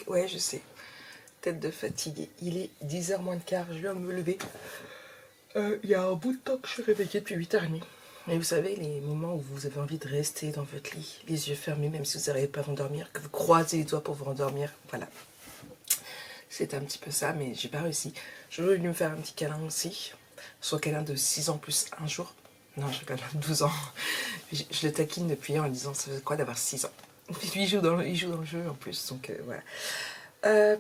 Ouais, je sais. Tête de fatigué. Il est 10h moins de quart. Je viens de me lever. Il y a un bout de temps que je suis réveillée depuis 8h30. Et vous savez, les moments où vous avez envie de rester dans votre lit, les yeux fermés, même si vous n'arrivez pas à vous endormir, que vous croisez les doigts pour vous endormir, voilà. C'est un petit peu ça, mais j'ai pas réussi. Je voulais me faire un petit câlin aussi. Soit câlin de 6 ans plus un jour. Non, je câlin de 12 ans. Je le taquine depuis en disant, ça fait quoi d'avoir 6 ans. Il joue dans le jeu en plus, donc voilà.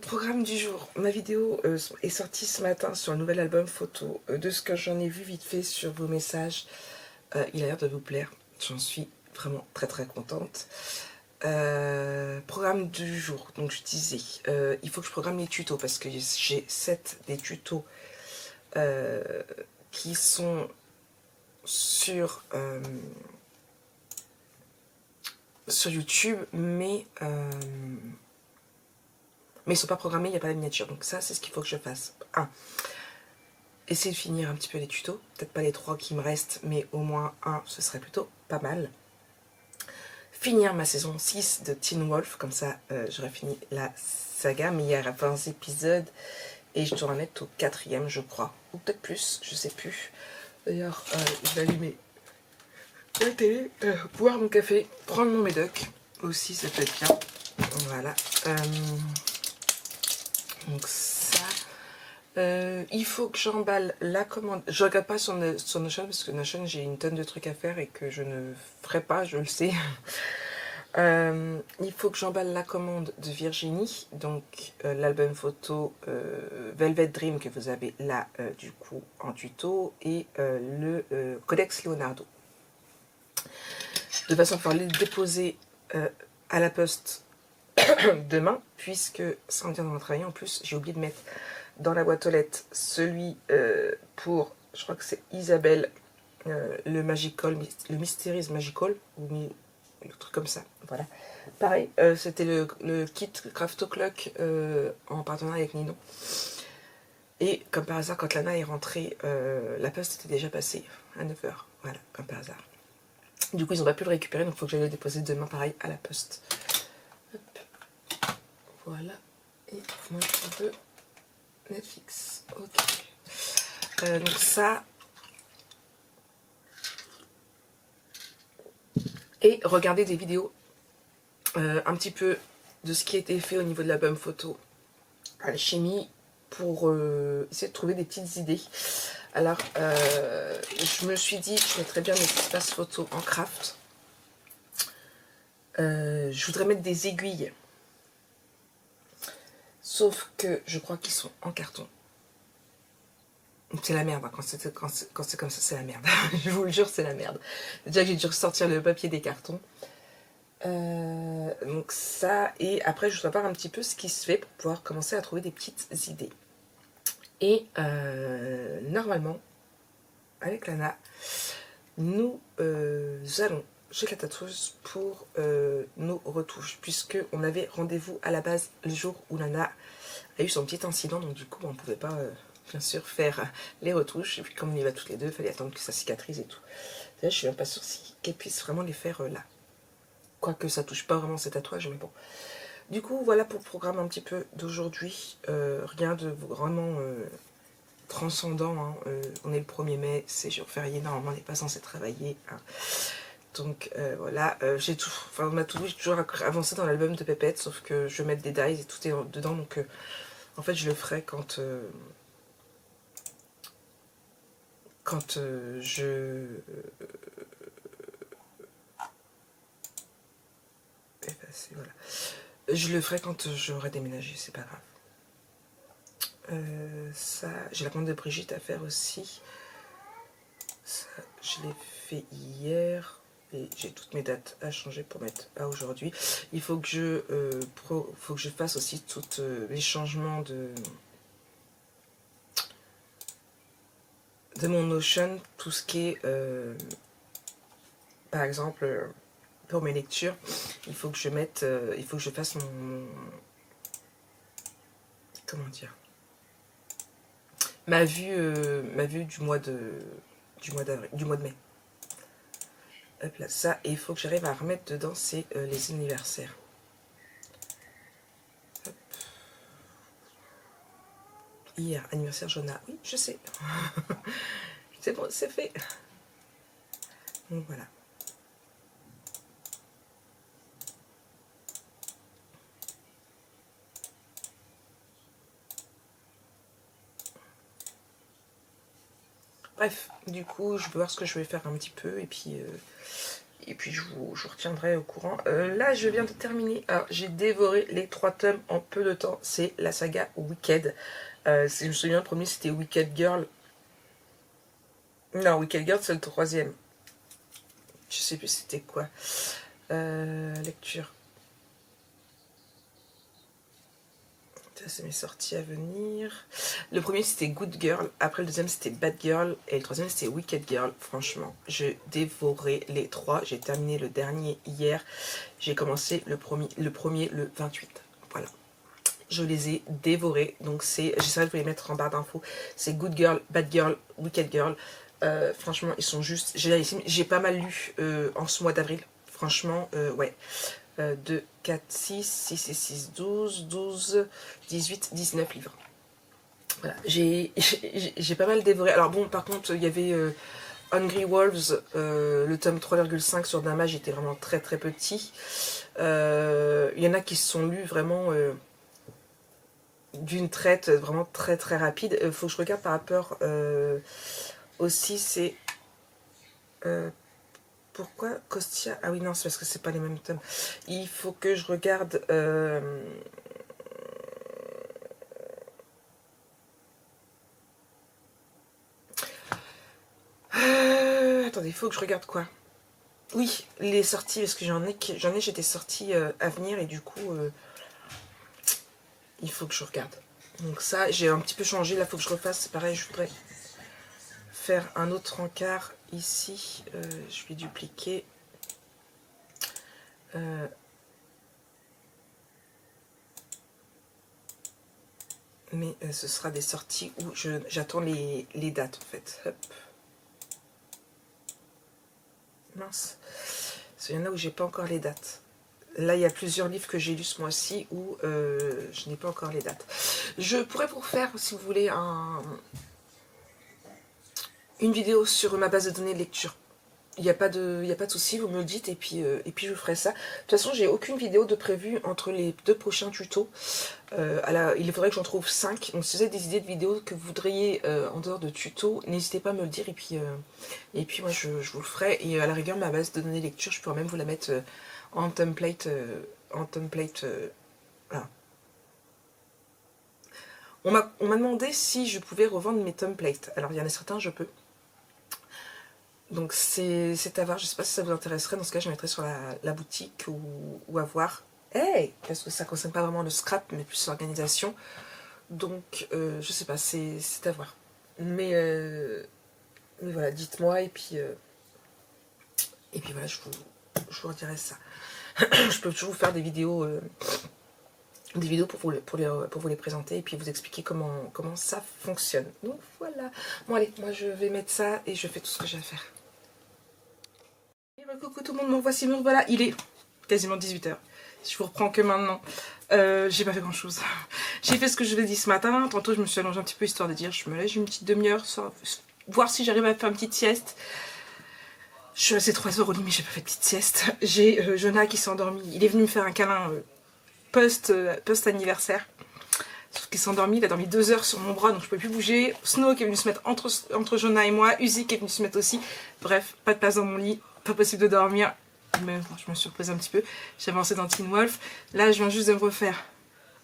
Programme du jour. Ma vidéo est sortie ce matin sur le nouvel album photo. De ce que j'en ai vu vite fait sur vos messages, il a l'air de vous plaire. J'en suis vraiment très très contente. Programme du jour. Donc je disais, il faut que je programme les tutos parce que j'ai 7 des tutos qui sont sur YouTube, mais ils sont pas programmés, il n'y a pas la miniature. Donc ça, c'est ce qu'il faut que je fasse. 1. Essayer de finir un petit peu les tutos. Peut-être pas les 3 qui me restent, mais au moins 1, ce serait plutôt pas mal. Finir ma saison 6 de Teen Wolf, comme ça j'aurais fini la saga, mais il y a 20 épisodes et je dois en être au 4e, je crois. Ou peut-être plus, je sais plus. D'ailleurs, je vais allumer la télé, boire mon café, prendre mon médoc. Aussi, ça peut être bien. Voilà. Donc ça, il faut que j'emballe la commande. Je regarde pas sur Notion parce que Notion j'ai une tonne de trucs à faire et que je ne ferai pas, je le sais. Il faut que j'emballe la commande de Virginie, donc l'album photo Velvet Dream que vous avez là du coup en tuto et le Codex Leonardo. De façon à pouvoir les déposer à la poste demain, puisque sans dire dans mon travail en plus, j'ai oublié de mettre dans la boîte aux lettres celui pour, je crois que c'est Isabelle, le Magical, le Mysteries Magical, ou le truc comme ça, voilà. Pareil, c'était le kit Craft O'Clock en partenariat avec Ninon. Et comme par hasard, quand Lana est rentrée, la poste était déjà passée à 9h, voilà, comme par hasard. Du coup, ils n'ont pas pu le récupérer, donc il faut que j'aille le déposer demain, pareil, à la poste. Hop. Voilà. Et moi, je veux Netflix. Ok. Donc ça. Et regarder des vidéos un petit peu de ce qui a été fait au niveau de l'album photo Alchimie pour essayer de trouver des petites idées. Alors, je me suis dit que je mettrais bien mes espaces photos en craft. Je voudrais mettre des aiguilles. Sauf que je crois qu'ils sont en carton. C'est la merde, hein. Quand c'est comme ça, c'est la merde. Je vous le jure, c'est la merde. Déjà que j'ai dû ressortir le papier des cartons. Donc ça, et après je voudrais voir un petit peu ce qui se fait pour pouvoir commencer à trouver des petites idées. Et normalement, avec Lana, nous allons chez la tatoueuse pour nos retouches, puisque on avait rendez-vous à la base le jour où Lana a eu son petit incident, donc du coup on ne pouvait pas bien sûr faire les retouches, et puis comme on y va toutes les deux, il fallait attendre que ça cicatrise et tout. Là, je suis même pas sûre qu'elle puisse vraiment les faire là. Quoique ça touche pas vraiment ces tatouages, mais bon. Du coup, voilà pour le programme un petit peu d'aujourd'hui. Rien de vraiment transcendant. Hein. On est le 1er mai, c'est jour férié, normalement on n'est pas censé travailler. Hein. Donc voilà, j'ai tout. Enfin, on a toujours avancé dans l'album de Pépette, sauf que je vais mettre des dies et tout est dedans. Donc en fait, je le ferai quand je. Voilà. Je le ferai quand j'aurai déménagé, c'est pas grave. Ça, j'ai la commande de Brigitte à faire aussi. Ça, je l'ai fait hier. Et j'ai toutes mes dates à changer pour mettre à aujourd'hui. Il faut que je fasse aussi tous les changements de mon Notion. Tout ce qui est, par exemple, pour mes lectures, il faut que je mette, il faut que je fasse mon comment dire, ma vue du mois de mai. Hop là, ça, et il faut que j'arrive à remettre dedans, c'est les anniversaires. Hop. Hier, anniversaire Jonah. Oui, je sais. C'est bon, c'est fait. Donc voilà. Bref, du coup, je vais voir ce que je vais faire un petit peu et puis je vous retiendrai au courant. Là, je viens de terminer. Alors, j'ai dévoré les 3 tomes en peu de temps. C'est la saga Wicked. Si je me souviens, le premier, c'était Wicked Girl. Non, Wicked Girl, c'est le 3e. Je sais plus c'était quoi. Lecture. Ça, c'est mes sorties à venir. Le premier, c'était Good Girl. Après, le deuxième, c'était Bad Girl. Et le troisième, c'était Wicked Girl. Franchement, j'ai dévoré les 3. J'ai terminé le dernier hier. J'ai commencé le premier le 28. Voilà. Je les ai dévorés. Donc, j'essaierai de vous les mettre en barre d'infos. C'est Good Girl, Bad Girl, Wicked Girl. Franchement, ils sont juste génialissimes. J'ai pas mal lu en ce mois d'avril. Franchement, ouais. 2, 4, 6, 6 et 6, 12, 12, 18, 19 livres. Voilà, j'ai pas mal dévoré. Alors bon, par contre, il y avait Hungry Wolves, le tome 3,5 sur Damage était vraiment très très petit. Il y en a qui se sont lus vraiment d'une traite vraiment très très rapide. Faut que je regarde par rapport aussi, c'est... pourquoi Kostia? Ah oui, non, c'est parce que c'est pas les mêmes tomes. Il faut que je regarde... attendez, il faut que je regarde quoi? Oui, les sorties, parce que j'en ai j'étais sortie à venir et du coup, il faut que je regarde. Donc ça, j'ai un petit peu changé, là, il faut que je refasse. C'est pareil, je voudrais faire un autre encart ici. Je vais dupliquer. Mais ce sera des sorties où j'attends les dates, en fait. Hop. Mince. Il y en a où j'ai pas encore les dates. Là, il y a plusieurs livres que j'ai lus ce mois-ci où je n'ai pas encore les dates. Je pourrais vous faire, si vous voulez, une vidéo sur ma base de données de lecture. Il n'y a pas de souci, vous me le dites et puis je vous ferai ça. De toute façon, j'ai aucune vidéo de prévue entre les 2 prochains tutos. Il faudrait que j'en trouve 5. Donc si vous avez des idées de vidéos que vous voudriez en dehors de tutos, n'hésitez pas à me le dire et puis moi je vous le ferai. Et à la rigueur, ma base de données lecture, je pourrais même vous la mettre en template. Voilà. On m'a demandé si je pouvais revendre mes templates. Alors il y en a certains, je peux. Donc c'est à voir, je ne sais pas si ça vous intéresserait, dans ce cas je mettrai sur la boutique ou à voir. Hey, parce que ça ne concerne pas vraiment le scrap, mais plus l'organisation. Donc je sais pas, c'est à voir. Mais voilà, dites-moi et puis voilà, je vous redirai ça. Je peux toujours vous faire des vidéos pour vous les présenter et puis vous expliquer comment ça fonctionne. Donc voilà. Bon allez, moi je vais mettre ça et je fais tout ce que j'ai à faire. Coucou tout le monde, me voici, me voilà, il est quasiment 18 h. Je vous reprends que maintenant. J'ai pas fait grand chose. J'ai fait ce que je vous ai dit ce matin. Tantôt je me suis allongée un petit peu histoire de dire je me lève une petite demi-heure, voir si j'arrive à faire une petite sieste. Je suis restée 3 heures au lit mais j'ai pas fait de petite sieste. J'ai Jonah qui s'est endormi. Il est venu me faire un câlin post anniversaire. Sauf qu'il s'est endormi, il a dormi 2 heures sur mon bras donc je peux plus bouger. Snow qui est venu se mettre entre Jonah et moi. Uzi qui est venu se mettre aussi. Bref, pas de place dans mon lit. Pas possible de dormir, mais je me suis reprise un petit peu. J'ai avancé dans Teen Wolf. Là, je viens juste de me refaire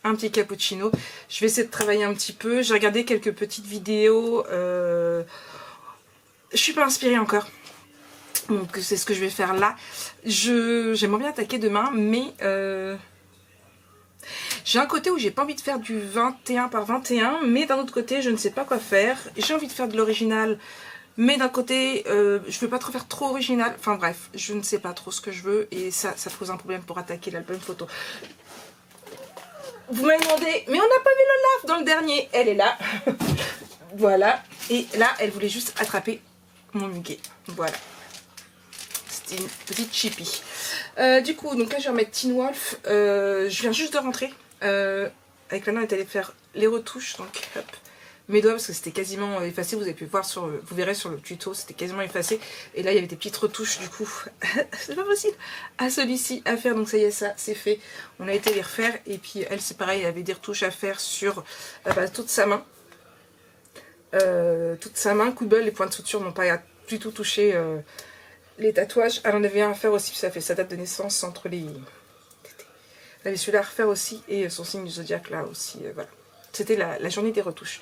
un petit cappuccino. Je vais essayer de travailler un petit peu. J'ai regardé quelques petites vidéos. Je suis pas inspirée encore. Donc, c'est ce que je vais faire là. J'aimerais bien attaquer demain, mais j'ai un côté où j'ai pas envie de faire du 21 par 21, mais d'un autre côté, je ne sais pas quoi faire. J'ai envie de faire de l'original. Mais d'un côté, je veux pas trop faire trop original. Enfin bref, je ne sais pas trop ce que je veux. Et ça pose un problème pour attaquer l'album photo. Vous m'avez demandé, mais on n'a pas vu le lave dans le dernier. Elle est là. Voilà. Et là, elle voulait juste attraper mon muguet. Voilà. C'était une petite chippie. Du coup, donc là, je vais remettre Teen Wolf. Je viens juste de rentrer. Avec Lana, on est allé faire les retouches. Donc, hop. mes doigts parce que c'était quasiment effacé. Vous avez pu voir vous verrez sur le tuto, c'était quasiment effacé. Et là, il y avait des petites retouches du coup. C'est pas possible. À celui-ci à faire. Donc ça y est, ça c'est fait. On a été les refaire. Et puis elle, c'est pareil, elle avait des retouches à faire sur toute sa main. Toute sa main. Coup de bol, les points de suture n'ont pas du tout touché les tatouages. Elle en avait un à faire aussi. Ça fait sa date de naissance entre les... Elle avait celui-là à refaire aussi. Et son signe du zodiaque là aussi. Voilà. C'était la journée des retouches.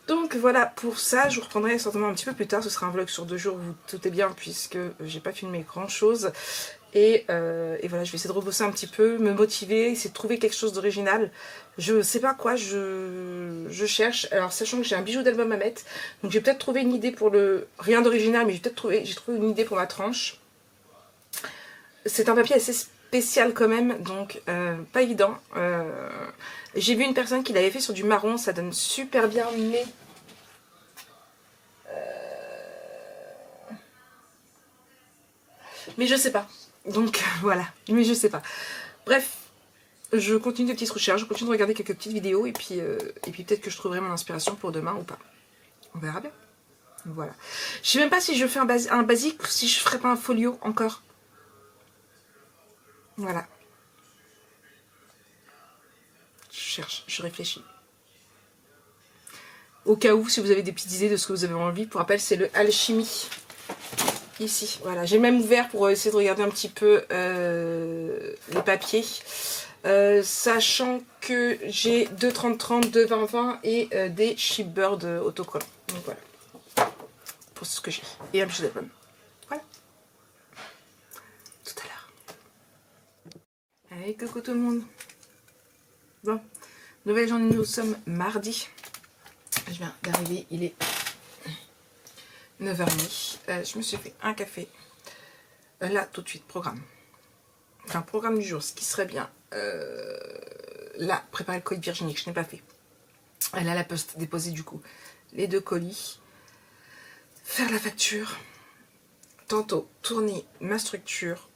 Donc voilà pour ça, je vous reprendrai certainement un petit peu plus tard, ce sera un vlog sur 2 jours, vous doutez bien, puisque j'ai pas filmé grand chose. Et voilà, je vais essayer de rebosser un petit peu, me motiver, essayer de trouver quelque chose d'original. Je sais pas quoi, je cherche. Alors sachant que j'ai un bijou d'album à mettre, donc j'ai peut-être trouvé une idée pour le... Rien d'original, mais j'ai trouvé une idée pour ma tranche. C'est un papier assez spécial quand même, donc pas évident. J'ai vu une personne qui l'avait fait sur du marron, ça donne super bien, mais je sais pas. Donc voilà, mais je sais pas. Bref, je continue des petites recherches, je continue de regarder quelques petites vidéos et puis peut-être que je trouverai mon inspiration pour demain ou pas. On verra bien. Voilà. Je sais même pas si je fais un basique ou si je ferai pas un folio encore. Voilà. Je cherche, je réfléchis. Au cas où, si vous avez des petites idées de ce que vous avez envie, pour rappel, c'est le Alchimie. Ici, voilà. J'ai même ouvert pour essayer de regarder un petit peu les papiers. Sachant que j'ai 2,30-30, 2,20-20 et des Shipbird autocollants. Donc voilà. Pour ce que j'ai. Et un bijou d'album. Voilà. Tout à l'heure. Allez, coucou tout le monde. Bon. Nouvelle journée, nous sommes mardi. Je viens d'arriver, il est 9h30. Je me suis fait un café. Là, tout de suite, programme. Enfin, programme du jour, ce qui serait bien. Là, préparer le colis de Virginie, que je n'ai pas fait. Elle a la poste déposer du coup les 2 colis. Faire la facture. Tantôt, tourner ma structure.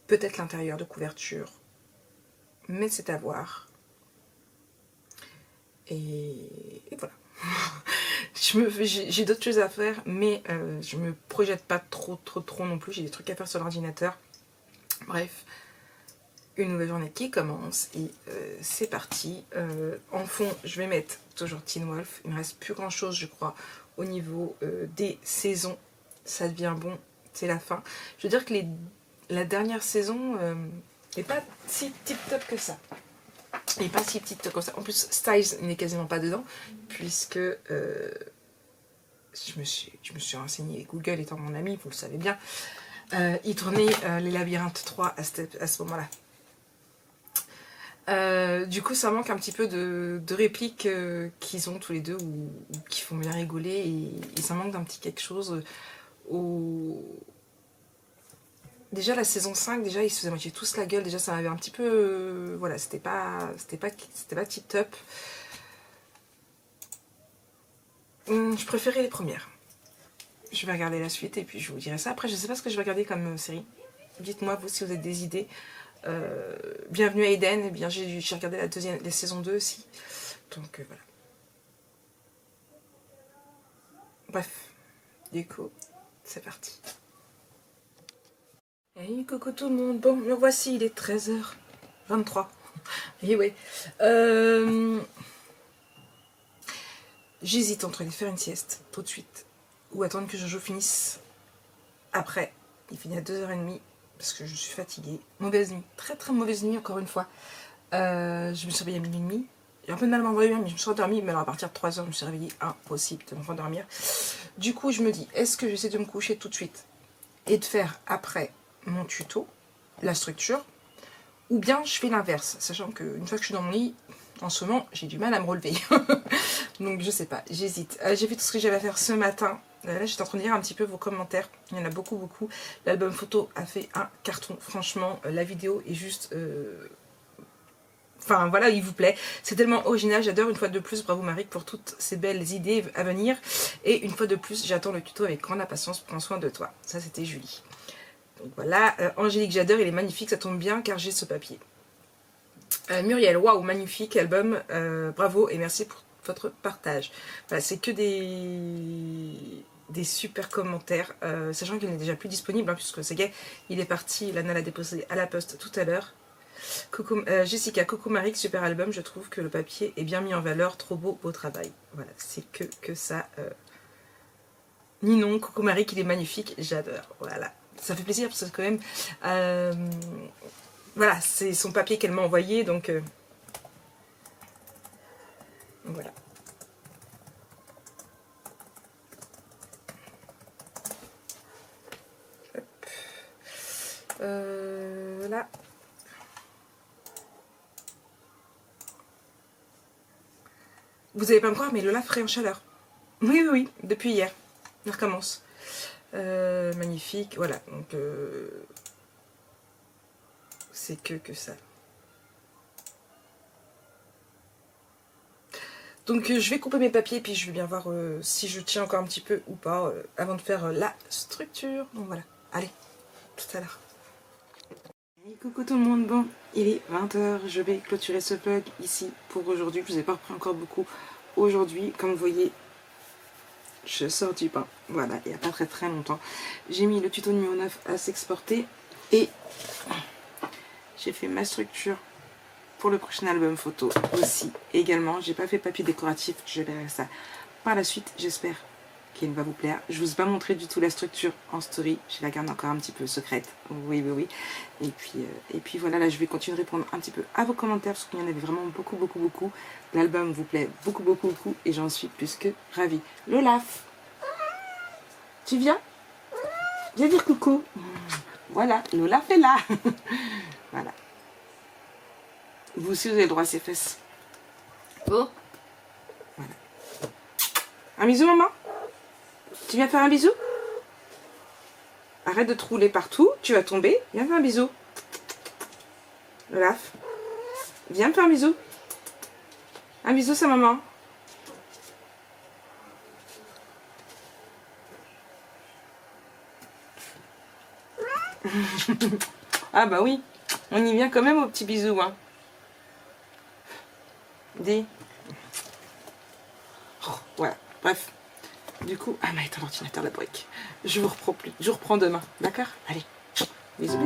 Peut-être l'intérieur de couverture. Mais c'est à voir. Et voilà. J'ai d'autres choses à faire, mais je me projette pas trop non plus. J'ai des trucs à faire sur l'ordinateur. Bref, une nouvelle journée qui commence et c'est parti. En fond, je vais mettre toujours Teen Wolf. Il ne me reste plus grand chose, je crois, au niveau des saisons. Ça devient bon, c'est la fin. Je veux dire que la dernière saison n'est pas si tip-top que ça. Et pas si petite comme ça. En plus, Styles n'est quasiment pas dedans, puisque je me suis renseignée, Google étant mon ami, vous le savez bien, il tournait les Labyrinthes 3 à ce moment-là. Du coup, ça manque un petit peu de répliques qu'ils ont tous les deux, ou qui font bien rigoler, et ça manque d'un petit quelque chose Déjà la saison 5, déjà ils se faisaient moitié tous la gueule, déjà ça m'avait un petit peu... voilà, c'était pas tip top. Je préférais les premières. Je vais regarder la suite et puis je vous dirai ça. Après je sais pas ce que je vais regarder comme série. Dites-moi vous si vous avez des idées. Bienvenue à Eden, eh bien j'ai regardé la saison 2 aussi. Donc voilà. Bref, du coup, c'est parti. Hey, coucou tout le monde. Bon, me voici, il est 13h23. Et ouais. J'hésite entre aller faire une sieste tout de suite ou attendre que Jojo finisse après. Il finit à 2h30 parce que je suis fatiguée. Mauvaise nuit. Très mauvaise nuit encore une fois. Je me suis réveillée à minuit et demi. J'ai un peu de mal à m'endormir, mais je me suis endormie. Mais alors à partir de 3h, je me suis réveillée. Impossible de me rendormir. Du coup, je me dis, est-ce que j'essaie de me coucher tout de suite et de faire après mon tuto, la structure, ou bien je fais l'inverse, sachant qu'une fois que je suis dans mon lit, en ce moment, j'ai du mal à me relever. Donc je sais pas, j'hésite. J'ai fait tout ce que j'avais à faire ce matin. Là, j'étais en train de lire un petit peu vos commentaires. Il y en a beaucoup. L'album photo a fait un carton. Franchement, la vidéo est juste... Enfin voilà, il vous plaît. C'est tellement original, j'adore. Une fois de plus, bravo Marie pour toutes ces belles idées à venir. Et une fois de plus, j'attends le tuto avec grande impatience. Prends soin de toi. Ça, c'était Julie. Donc voilà, Angélique, j'adore, il est magnifique, ça tombe bien car j'ai ce papier. Muriel, waouh, magnifique album, bravo et merci votre partage. Voilà, c'est que des super commentaires, sachant qu'il n'est déjà plus disponible, hein, puisque c'est gay, il est parti, Lana l'a déposé à la poste tout à l'heure. Coucou, Jessica, coucou Marie, super album, je trouve que le papier est bien mis en valeur, trop beau, beau travail. Voilà, c'est que ça. Ninon, coucou Marie, qu'il est magnifique, j'adore. Voilà, ça fait plaisir parce que quand même, voilà, c'est son papier qu'elle m'a envoyé, donc voilà. Là. Vous allez pas me croire, mais Lola frais en chaleur. Oui, oui, oui, depuis hier. On recommence. Magnifique, voilà. Donc, c'est que ça. Donc, je vais couper mes papiers, puis je vais bien voir si je tiens encore un petit peu ou pas, avant de faire la structure. Donc, voilà. Allez, tout à l'heure. Et coucou tout le monde, bon, il est 20 h, je vais clôturer ce vlog ici pour aujourd'hui. Je vous ai pas repris encore beaucoup aujourd'hui, comme vous voyez. Je sors du bain, voilà, il n'y a pas très longtemps. J'ai mis le tuto numéro 9 à s'exporter et j'ai fait ma structure pour le prochain album photo aussi. Également, j'ai pas fait papier décoratif, je verrai ça par la suite, j'espère qu'il va vous plaire. Je vous ai pas montré du tout la structure en story, je la garde encore un petit peu secrète, oui. Et puis voilà, là je vais continuer de répondre un petit peu à vos commentaires parce qu'il y en avait vraiment beaucoup. L'album vous plaît beaucoup et j'en suis plus que ravie. Lolaf, tu viens? Viens dire coucou. Voilà, Lolaf est là. Voilà. Vous aussi, vous avez le droit à ses fesses. Bon. Voilà. Un bisou, maman? Tu viens faire un bisou? Arrête de te rouler partout, tu vas tomber. Viens faire un bisou. Olaf, viens me faire un bisou. Un bisou, sa maman. Ah bah oui, on y vient quand même au petit bisou, hein. Dis. Oh, voilà, bref. Du coup, ah, mais éteins l'ordinateur, la brique. Je vous reprends demain, d'accord? Allez, bisous.